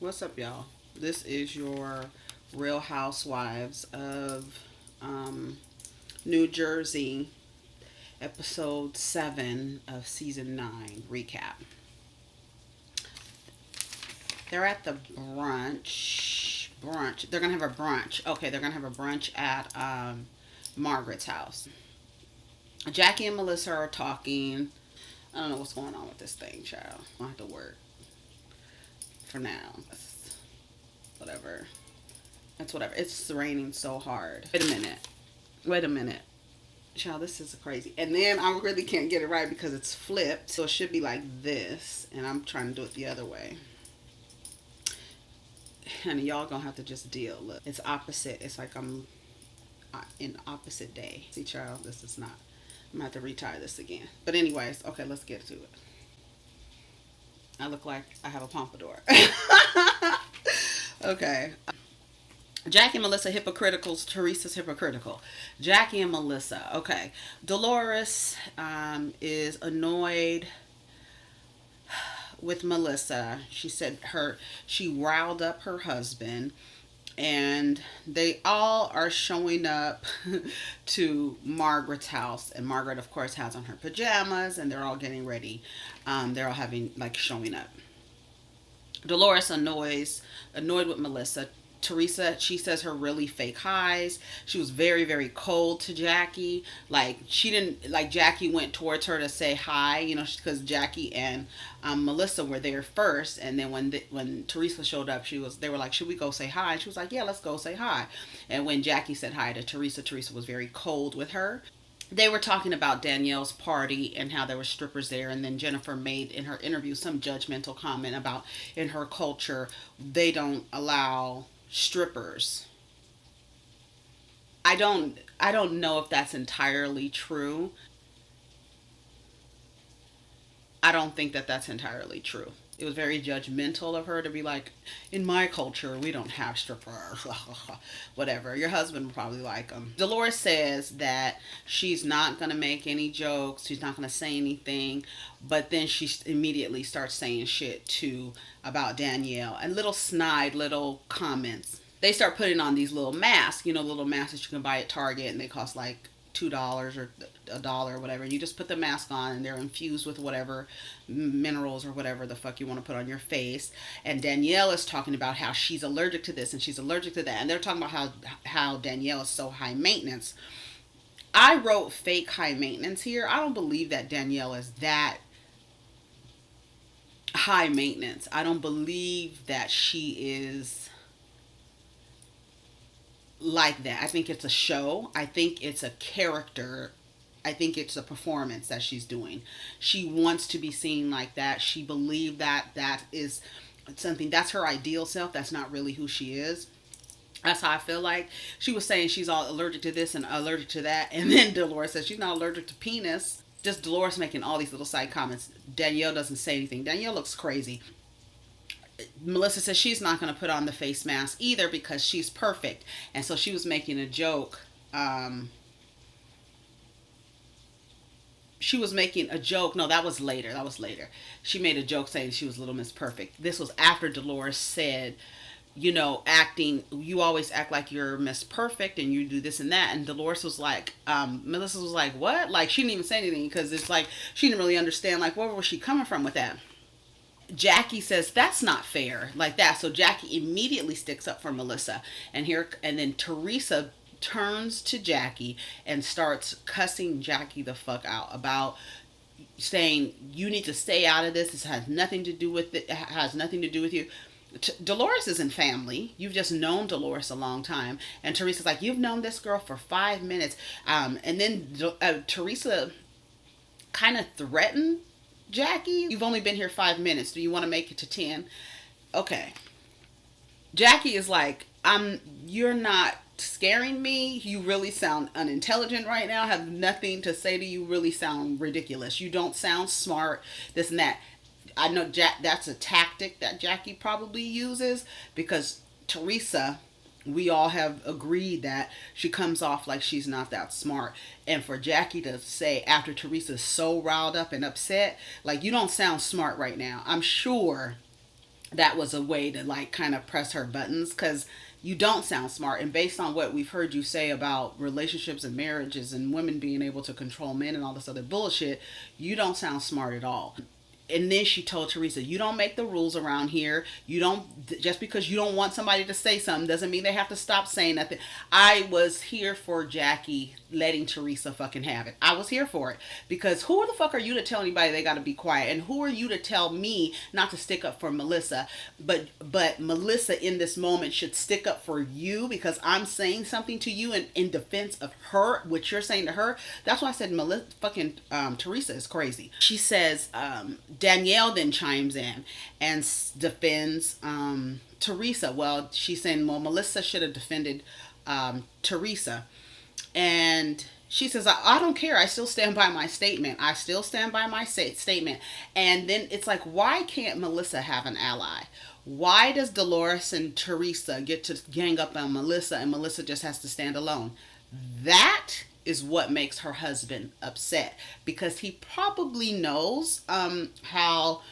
What's up, y'all? This is your Real Housewives of New Jersey, episode 7 of season 9 recap. They're at the brunch. Brunch. They're going to have a brunch. Okay, they're going to have a brunch at Margaret's house. Jackie and Melissa are talking. I don't know what's going on with this thing, child. I don't have to work for now. Whatever. It's whatever. It's raining so hard. Wait a minute. Wait a minute. Child, this is crazy. And then I really can't get it right because it's flipped. So it should be like this. And I'm trying to do it the other way. And y'all gonna have to just deal. Look, it's opposite. It's like I'm in opposite day. See, child, this is not. I'm gonna have to retie this again. But anyways, okay, let's get to it. I look like I have a pompadour. Okay. Jackie and Melissa hypocritical. Teresa's hypocritical. Jackie and Melissa. Okay. Dolores is annoyed with Melissa. She said she riled up her husband, and they all are showing up to Margaret's house, and Margaret of course has on her pajamas, and they're all getting ready. They're all having like showing up. Dolores annoyed with Melissa. Teresa, she says her really fake highs. She was very, very cold to Jackie. Like, she didn't, like, Jackie went towards her to say hi, because Jackie and Melissa were there first. And then when Teresa showed up, they were like, should we go say hi? And she was like, yeah, let's go say hi. And when Jackie said hi to Teresa, Teresa was very cold with her. They were talking about Danielle's party and how there were strippers there, and then Jennifer made in her interview some judgmental comment about in her culture they don't allow strippers. I don't know if that's entirely true. I don't think that that's entirely true. It was very judgmental of her to be like, in my culture, we don't have strippers. Whatever. Your husband would probably like them. Dolores says that she's not going to make any jokes. She's not going to say anything. But then she immediately starts saying shit too about Danielle. And little snide little comments. They start putting on these little masks. Little masks that you can buy at Target. And they cost like $2 or $1 or whatever, and you just put the mask on, and they're infused with whatever minerals or whatever the fuck you want to put on your face. And Danielle is talking about how she's allergic to this and she's allergic to that, and they're talking about how Danielle is so high maintenance. I wrote fake high maintenance here. I don't believe that Danielle is that high maintenance. I don't believe that she is like that. I think it's a show. I think it's a character. I think it's a performance that she's doing. She wants to be seen like that. She believed that is something, that's her ideal self. That's not really who she is. That's how I feel like. She was saying she's all allergic to this and allergic to that. And then Dolores says she's not allergic to penis. Just Dolores making all these little side comments. Danielle doesn't say anything. Danielle looks crazy. Melissa says she's not going to put on the face mask either because she's perfect. And so she was making a joke. She was making a joke. No, that was later. She made a joke saying she was Little Miss Perfect. This was after Dolores said, acting, you always act like you're Miss Perfect and you do this and that. And Dolores was like, Melissa was like, what? Like, she didn't even say anything because it's like she didn't really understand, like, where was she coming from with that? Jackie says that's not fair, like that. So Jackie immediately sticks up for Melissa, and then Teresa turns to Jackie and starts cussing Jackie the fuck out about saying you need to stay out of this. This has nothing to do with it. It has nothing to do with you. Dolores isn't family. You've just known Dolores a long time, and Teresa's like, you've known this girl for 5 minutes, and then Teresa kind of threatened Jackie. You've only been here 5 minutes. Do you want to make it to 10? Okay. Jackie is like, you're not scaring me. You really sound unintelligent right now. I have nothing to say to you. Really sound ridiculous. You don't sound smart. This and that. I know that's a tactic that Jackie probably uses because Teresa, we all have agreed that she comes off like she's not that smart. And for Jackie to say after Teresa's so riled up and upset, like, you don't sound smart right now. I'm sure that was a way to like kind of press her buttons, because you don't sound smart. And based on what we've heard you say about relationships and marriages and women being able to control men and all this other bullshit, you don't sound smart at all. And then she told Teresa, you don't make the rules around here. You don't, just because you don't want somebody to say something doesn't mean they have to stop saying nothing. I was here for Jackie letting Teresa fucking have it. I was here for it, because who the fuck are you to tell anybody they got to be quiet? And who are you to tell me not to stick up for Melissa? But Melissa in this moment should stick up for you, because I'm saying something to you in defense of her, what you're saying to her. That's why I said Melissa fucking Teresa is crazy. She says Danielle then chimes in and defends Teresa. Well, she's saying, well, Melissa should have defended Teresa. And she says, I don't care. I still stand by my statement. I still stand by my statement. And then it's like, why can't Melissa have an ally? Why does Dolores and Teresa get to gang up on Melissa and Melissa just has to stand alone? That is what makes her husband upset, because he probably knows how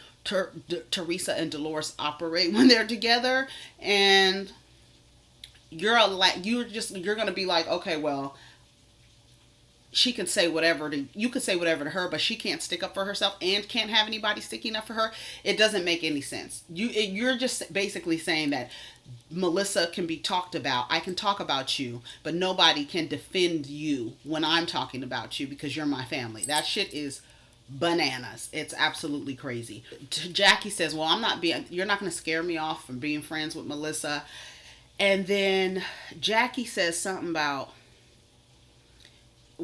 Teresa and Dolores operate when they're together, and you're gonna be like, okay, well, she can say whatever to you, could say whatever to her, but she can't stick up for herself and can't have anybody sticking up for her. It doesn't make any sense. You're just basically saying that Melissa can be talked about. I can talk about you, but nobody can defend you when I'm talking about you because you're my family. That shit is bananas. It's absolutely crazy. Jackie says, well, you're not going to scare me off from being friends with Melissa. And then Jackie says something about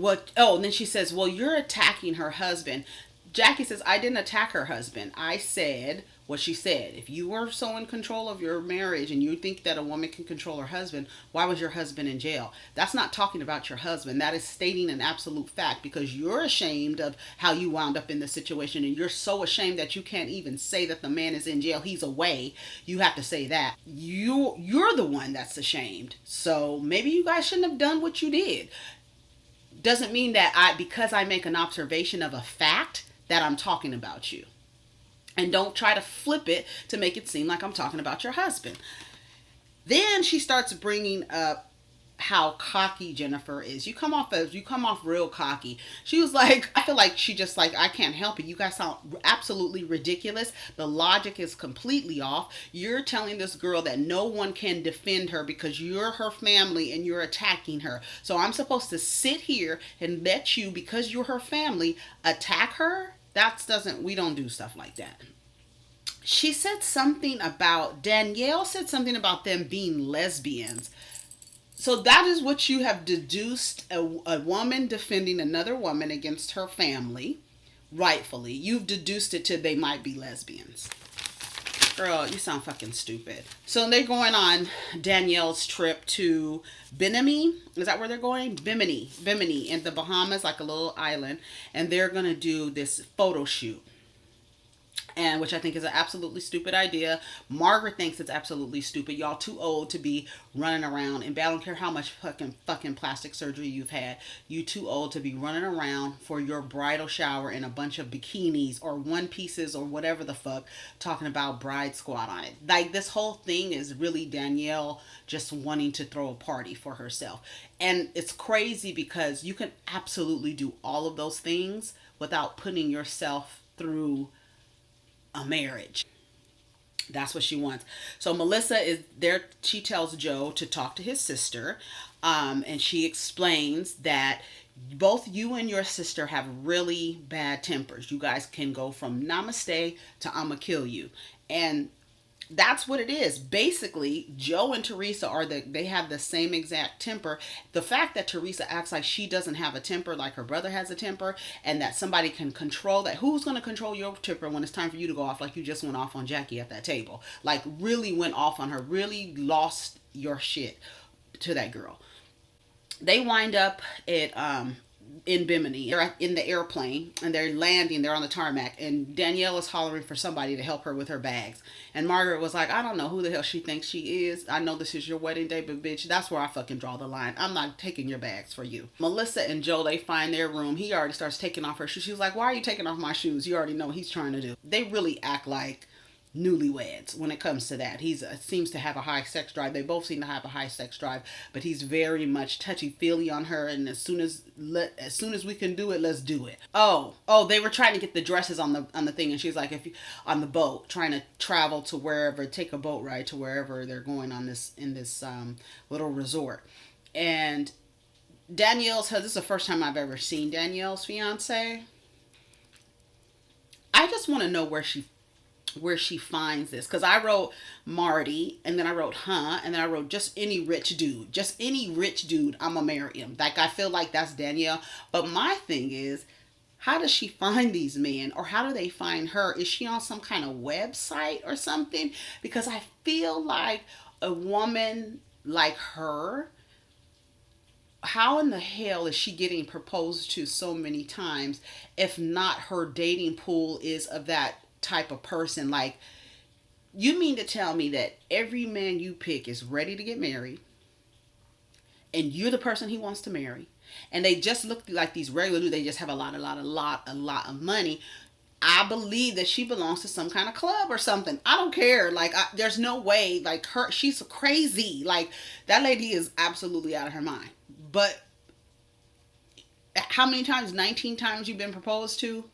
and then she says, well, you're attacking her husband. Jackie says, I didn't attack her husband. I said what she said. If you were so in control of your marriage and you think that a woman can control her husband, why was your husband in jail? That's not talking about your husband. That is stating an absolute fact, because you're ashamed of how you wound up in the situation, and you're so ashamed that you can't even say that the man is in jail. He's away. You have to say that. You're the one that's ashamed. So maybe you guys shouldn't have done what you did. Doesn't mean that because I make an observation of a fact that I'm talking about you. And don't try to flip it to make it seem like I'm talking about your husband. Then she starts bringing up how cocky Jennifer is. You come off real cocky. She was like, I feel like she just like, I can't help it. You guys sound absolutely ridiculous. The logic is completely off. You're telling this girl that no one can defend her because you're her family and you're attacking her. So I'm supposed to sit here and let you, because you're her family, attack her? We don't do stuff like that. She said something about, Danielle said something about them being lesbians. So that is what you have deduced, a woman defending another woman against her family, rightfully. You've deduced it to they might be lesbians. Girl, you sound fucking stupid. So they're going on Danielle's trip to Bimini. Is that where they're going? Bimini in the Bahamas, like a little island. And they're going to do this photo shoot. And which I think is an absolutely stupid idea. Margaret thinks it's absolutely stupid. Y'all too old to be running around. And I don't care how much fucking plastic surgery you've had. You too old to be running around for your bridal shower in a bunch of bikinis or one pieces or whatever the fuck, talking about bride squad on it. Like, this whole thing is really Danielle just wanting to throw a party for herself. And it's crazy because you can absolutely do all of those things without putting yourself through a marriage. That's what she wants. So Melissa is there. She tells Joe to talk to his sister. And she explains that both you and your sister have really bad tempers. You guys can go from namaste to I'ma kill you. And that's what it is. Basically, Joe and Teresa they have the same exact temper. The fact that Teresa acts like she doesn't have a temper, like her brother has a temper, and that somebody can control that. Who's going to control your temper when it's time for you to go off, like you just went off on Jackie at that table? Like, really went off on her, really lost your shit to that girl. They wind up at in Bimini. They're in the airplane and they're landing. They're on the tarmac, and Danielle is hollering for somebody to help her with her bags. And Margaret was like, I don't know who the hell she thinks she is. I know this is your wedding day, but bitch, that's where I fucking draw the line. I'm not taking your bags for you. Melissa and Joe, they find their room. He already starts taking off her shoes. She's like, why are you taking off my shoes? You already know what he's trying to do. They really act like newlyweds when it comes to that. He's seems to have a high sex drive. They both seem to have a high sex drive, but he's very much touchy feely on her. And as soon as we can do it, let's do it. Oh, they were trying to get the dresses on the thing, and she's like, if you on the boat, trying to travel to wherever, take a boat ride to wherever they're going on this in this little resort, and this is the first time I've ever seen Danielle's fiance. I just want to know where she finds this, because I wrote Marty, and then I wrote and then I wrote just any rich dude, I'm gonna marry him. Like, I feel like that's Danielle. But my thing is, how does she find these men, or how do they find her? Is she on some kind of website or something? Because I feel like a woman like her, how in the hell is she getting proposed to so many times if not her dating pool is of that type of person? Like, you mean to tell me that every man you pick is ready to get married, and you're the person he wants to marry, and they just look like these regular dudes, they just have a lot of money? I believe that she belongs to some kind of club or something. I don't care. Like, there's no way. Like, she's crazy. Like, that lady is absolutely out of her mind. But how many times? 19 times you've been proposed to?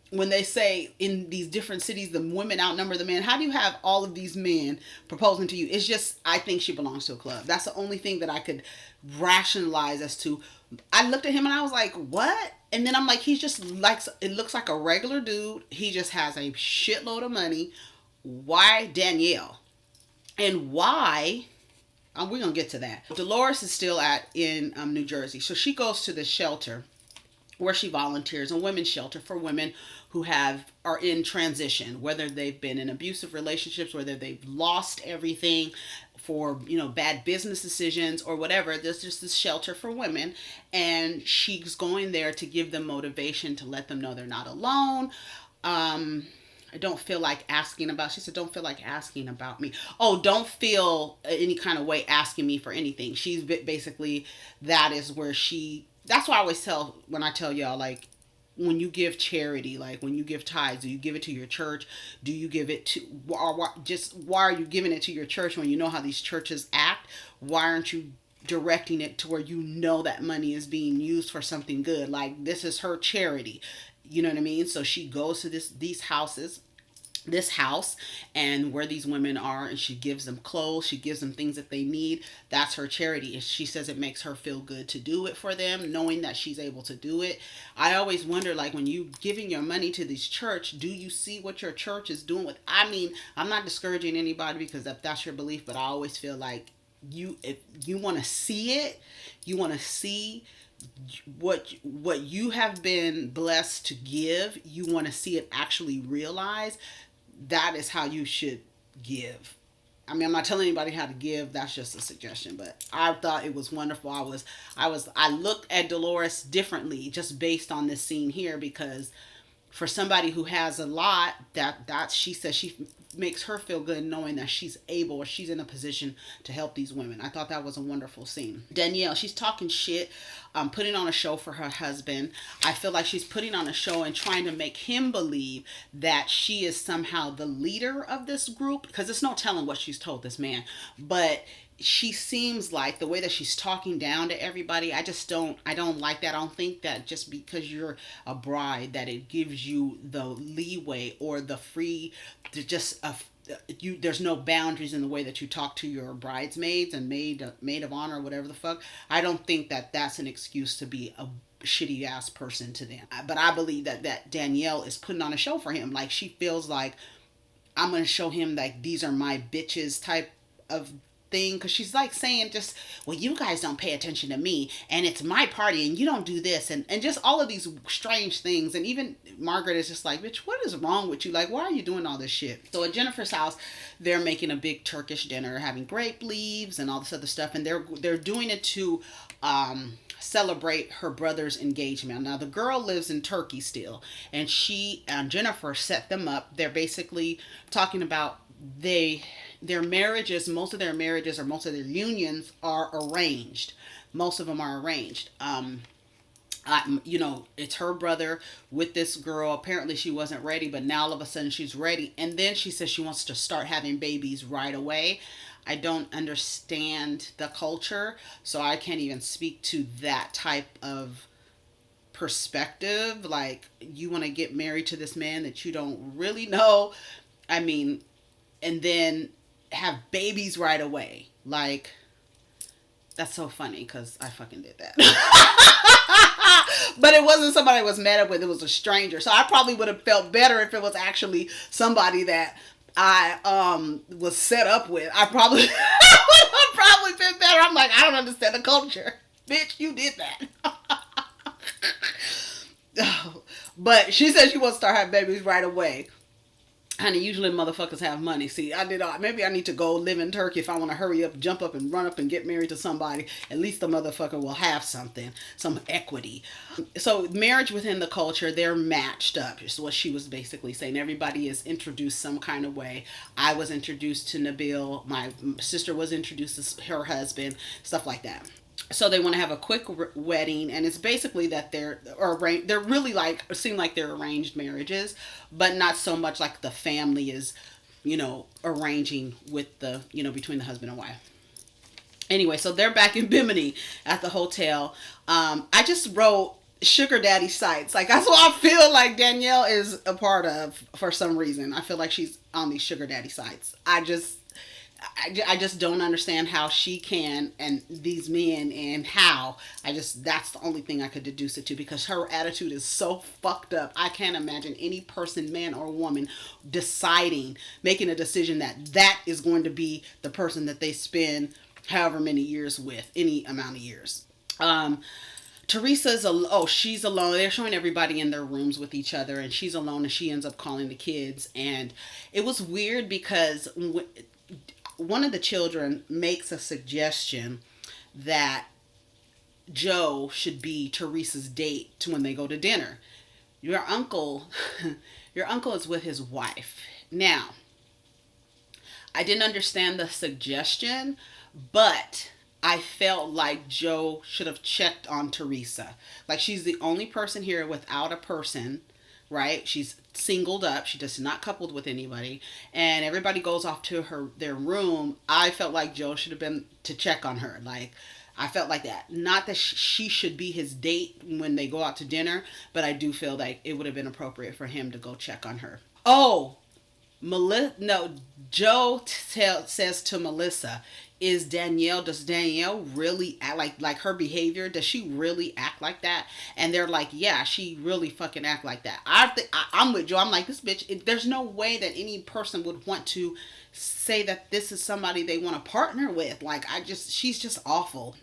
When they say in these different cities the women outnumber the men, how do you have all of these men proposing to you? It's just, I think she belongs to a club. That's the only thing that I could rationalize as to. I looked at him and I was like, what? And then I'm like, he's just like, it looks like a regular dude. He just has a shitload of money. Why Danielle? And why? We're going to get to that. Dolores is still in New Jersey. So she goes to the shelter where she volunteers, a women's shelter for women who are in transition, whether they've been in abusive relationships, whether they've lost everything for, bad business decisions or whatever. There's just this shelter for women, and she's going there to give them motivation, to let them know they're not alone. I don't feel like asking about, she said, don't feel like asking about me. Oh, don't feel any kind of way asking me for anything. She's basically, that's why I always when I tell y'all, like, when you give charity, like when you give tithes, do you give it to your church? Do you give it to, or just why are you giving it to your church when you know how these churches act? Why aren't you directing it to where you know that money is being used for something good? Like, this is her charity. You know what I mean? So she goes to this house and where these women are, and she gives them clothes, she gives them things that they need. That's her charity. And she says it makes her feel good to do it for them, knowing that she's able to do it. I always wonder, like, when you giving your money to this church, do you see what your church is doing with? I mean, I'm not discouraging anybody, because if that's your belief, but I always feel like if you want to see it, you want to see what you have been blessed to give, you want to see it actually realized. That is how you should give. I mean, I'm not telling anybody how to give. That's just a suggestion. But I thought it was wonderful. I looked at Dolores differently just based on this scene here, because for somebody who has a lot, that she says she makes her feel good knowing that she's able, or she's in a position to help these women. I thought that was a wonderful scene. Danielle, she's talking shit, putting on a show for her husband. I feel like she's putting on a show and trying to make him believe that she is somehow the leader of this group, because there's no telling what she's told this man. But she seems like, the way that she's talking down to everybody, I don't like that. I don't think that just because you're a bride that it gives you the leeway or the free to just there's no boundaries in the way that you talk to your bridesmaids and maid of honor or whatever the fuck. I don't think that that's an excuse to be a shitty ass person to them. But I believe that Danielle is putting on a show for him. Like, she feels like, I'm going to show him, like, these are my bitches type of thing, because she's like saying just, well, you guys don't pay attention to me, and it's my party, and you don't do this, and just all of these strange things. And even Margaret is just like, bitch, what is wrong with you? Like, why are you doing all this shit? So at Jennifer's house, they're making a big Turkish dinner, having grape leaves and all this other stuff, and they're doing it to celebrate her brother's engagement. Now, the girl lives in Turkey still, and she and Jennifer set them up. They're basically talking about their marriages, most of their marriages or most of their unions are arranged. Most of them are arranged. You know, it's her brother with this girl. Apparently she wasn't ready, but now all of a sudden she's ready. And then she says she wants to start having babies right away. I don't understand the culture, so I can't even speak to that type of perspective. Like, you want to get married to this man that you don't really know. I mean, and then have babies right away. Like, that's so funny because I fucking did that. But it wasn't somebody I was met up with. It was a stranger. So I probably would have felt better if it was actually somebody that I was set up with. I probably would have probably been better. I'm like, I don't understand the culture. Bitch, you did that. But she said she wants to start having babies right away. Honey, usually motherfuckers have money. See, maybe I need to go live in Turkey if I want to hurry up, jump up and run up and get married to somebody. At least the motherfucker will have something, some equity. So marriage within the culture, they're matched up is what she was basically saying. Everybody is introduced some kind of way. I was introduced to Nabil. My sister was introduced to her husband, stuff like that. So they want to have a quick wedding, and it's basically that they're really like, seem like they're arranged marriages, but not so much like the family is, you know, arranging with the, you know, between the husband and wife. Anyway, so they're back in Bimini at the hotel. I just wrote sugar daddy sites. Like, that's what I feel like Danielle is a part of for some reason. I feel like she's on these sugar daddy sites. I just don't understand how she can, and these men, and how. That's the only thing I could deduce it to, because her attitude is so fucked up. I can't imagine any person, man or woman, making a decision that is going to be the person that they spend however many years with, any amount of years. Teresa's she's alone. They're showing everybody in their rooms with each other, and she's alone, and she ends up calling the kids. And it was weird because one of the children makes a suggestion that Joe should be Teresa's date to when they go to dinner. Your uncle is with his wife. Now, I didn't understand the suggestion, but I felt like Joe should have checked on Teresa. Like, she's the only person here without a person, right? She's singled up. She does not coupled with anybody, and everybody goes off to their room. I felt like Joe should have been to check on her. Like, I felt like that. Not that she should be his date when they go out to dinner, but I do feel like it would have been appropriate for him to go check on her. Oh, Joe says to Melissa, does Danielle really act like her behavior? Does she really act like that? And they're like, yeah, she really fucking act like that. I'm with Joe. I'm like, this bitch, there's no way that any person would want to say that this is somebody they want to partner with. Like, she's just awful.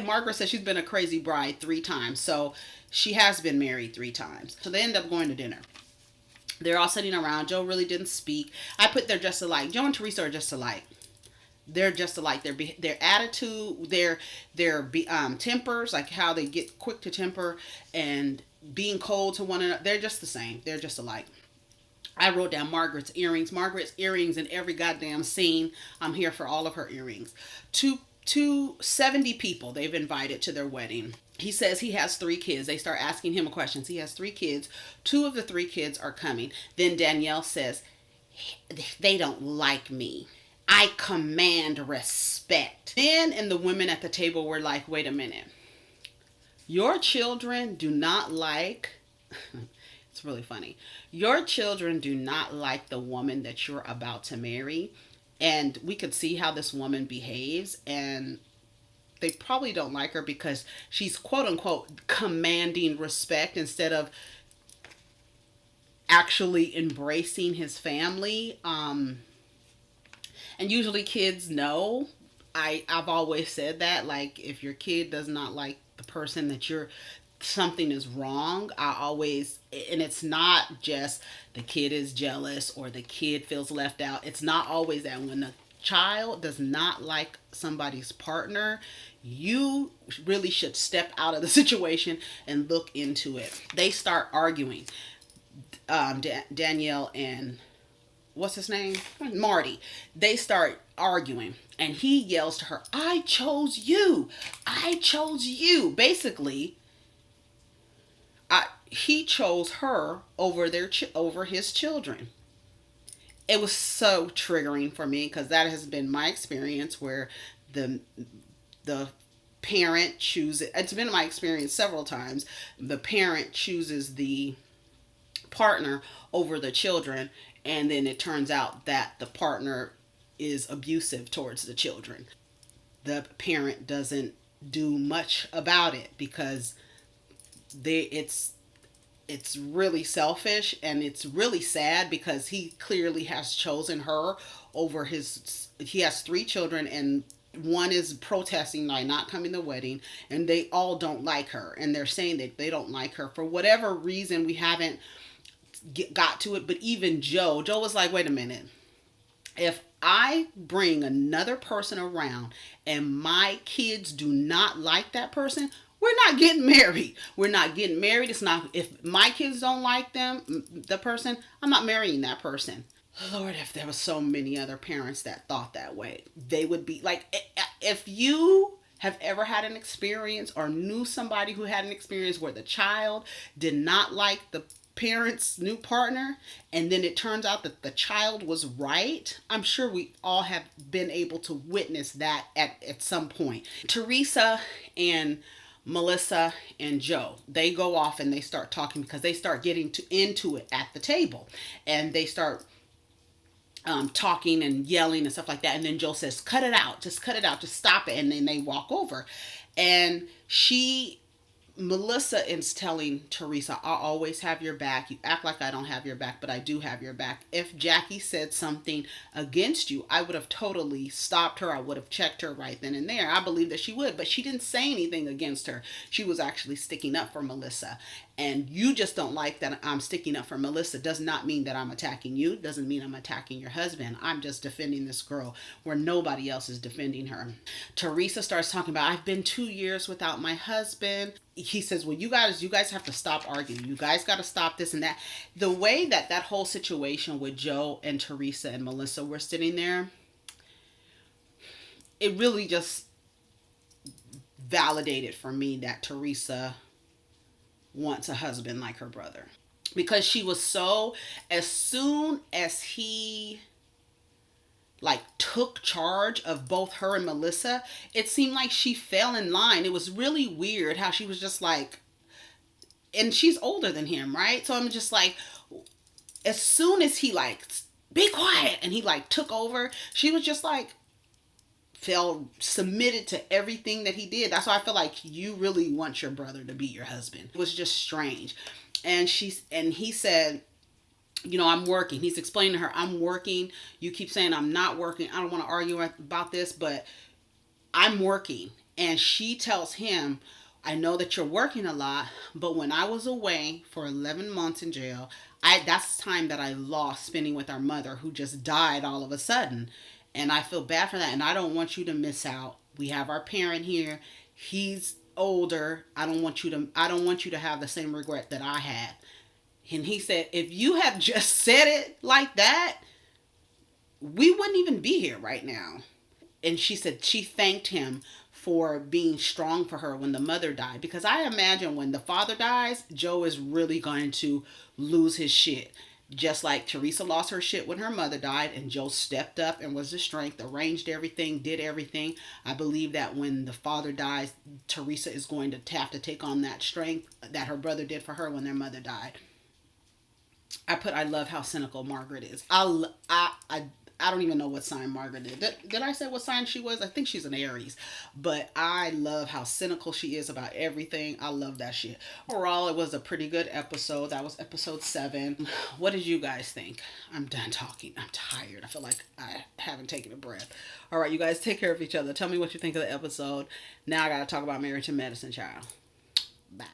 Margaret said she's been a crazy bride 3 times. So she has been married 3 times. So they end up going to dinner. They're all sitting around. Joe really didn't speak. I put they're just alike. Joe and Teresa are just alike. They're just alike. Their attitude, their tempers, like how they get quick to temper and being cold to one another. They're just the same. They're just alike. I wrote down Margaret's earrings. Margaret's earrings in every goddamn scene. I'm here for all of her earrings. 70 people they've invited to their wedding. He says he has 3 kids. They start asking him questions. He has 3 kids. 2 of the 3 kids are coming. Then Danielle says, they don't like me. I command respect. Ben and the women at the table were like, wait a minute. Your children do not like... It's really funny. Your children do not like the woman that you're about to marry. And we could see how this woman behaves, and they probably don't like her because she's quote unquote commanding respect instead of actually embracing his family. And usually kids know. I've always said that, like, if your kid does not like the person that something is wrong. And it's not just the kid is jealous or the kid feels left out. It's not always that. When the child does not like somebody's partner, you really should step out of the situation and look into it. They start arguing. Danielle and what's his name? Marty. They start arguing and he yells to her, I chose you. I chose you. Basically, he chose her over over his children. It was so triggering for me because that has been my experience where the the parent chooses, it's been my experience several times, the parent chooses the partner over the children, and then it turns out that the partner is abusive towards the children. The parent doesn't do much about it because they it's really selfish, and it's really sad because he clearly has chosen her over his, he has three children, and one is protesting by not coming to the wedding, and they all don't like her, and they're saying that they don't like her for whatever reason. We haven't got to it, but even Joe was like, wait a minute, if I bring another person around and my kids do not like that person, we're not getting married. We're not getting married. It's not, if my kids don't like the person, I'm not marrying that person. Lord, if there was so many other parents that thought that way, they would be like, if you have ever had an experience or knew somebody who had an experience where the child did not like the parent's new partner, and then it turns out that the child was right, I'm sure we all have been able to witness that at some point. Teresa and Melissa and Joe, they go off and they start talking because they start getting into it at the table, and they start talking and yelling and stuff like that. And then Joe says, cut it out, just cut it out, just stop it. And then they walk over, and Melissa is telling Teresa, I'll always have your back. You act like I don't have your back, but I do have your back. If Jackie said something against you, I would have totally stopped her. I would have checked her right then and there. I believe that she would, but she didn't say anything against her. She was actually sticking up for Melissa. And you just don't like that I'm sticking up for Melissa. Does not mean that I'm attacking you. Doesn't mean I'm attacking your husband. I'm just defending this girl where nobody else is defending her. Teresa starts talking about, I've been 2 years without my husband. He says, well, you guys have to stop arguing. You guys got to stop this and that. The way that whole situation with Joe and Teresa and Melissa were sitting there, it really just validated for me that Teresa wants a husband like her brother, because she was so, as soon as he like took charge of both her and Melissa, it seemed like she fell in line. It was really weird how she was just like, and she's older than him, right? So I'm just like, as soon as he like, be quiet, and he like took over, she was just like, submitted to everything that he did. That's why I feel like you really want your brother to be your husband. It was just strange. And he said, you know, I'm working. He's explaining to her, I'm working. You keep saying I'm not working. I don't want to argue about this, but I'm working. And she tells him, I know that you're working a lot, but when I was away for 11 months in jail, that's the time that I lost spending with our mother, who just died all of a sudden. And I feel bad for that. And I don't want you to miss out. We have our parent here. He's older. I don't want you to have the same regret that I had. And he said, if you had just said it like that, we wouldn't even be here right now. And she said she thanked him for being strong for her when the mother died. Because I imagine when the father dies, Joe is really going to lose his shit. Just like Teresa lost her shit when her mother died, and Joe stepped up and was the strength, arranged everything, did everything. I believe that when the father dies, Teresa is going to have to take on that strength that her brother did for her when their mother died. I love how cynical Margaret is. I don't even know what sign Margaret is. Did I say what sign she was? I think she's an Aries. But I love how cynical she is about everything. I love that shit. Overall, it was a pretty good episode. That was episode 7. What did you guys think? I'm done talking. I'm tired. I feel like I haven't taken a breath. All right, you guys take care of each other. Tell me what you think of the episode. Now I got to talk about Marriage to Medicine, child. Bye.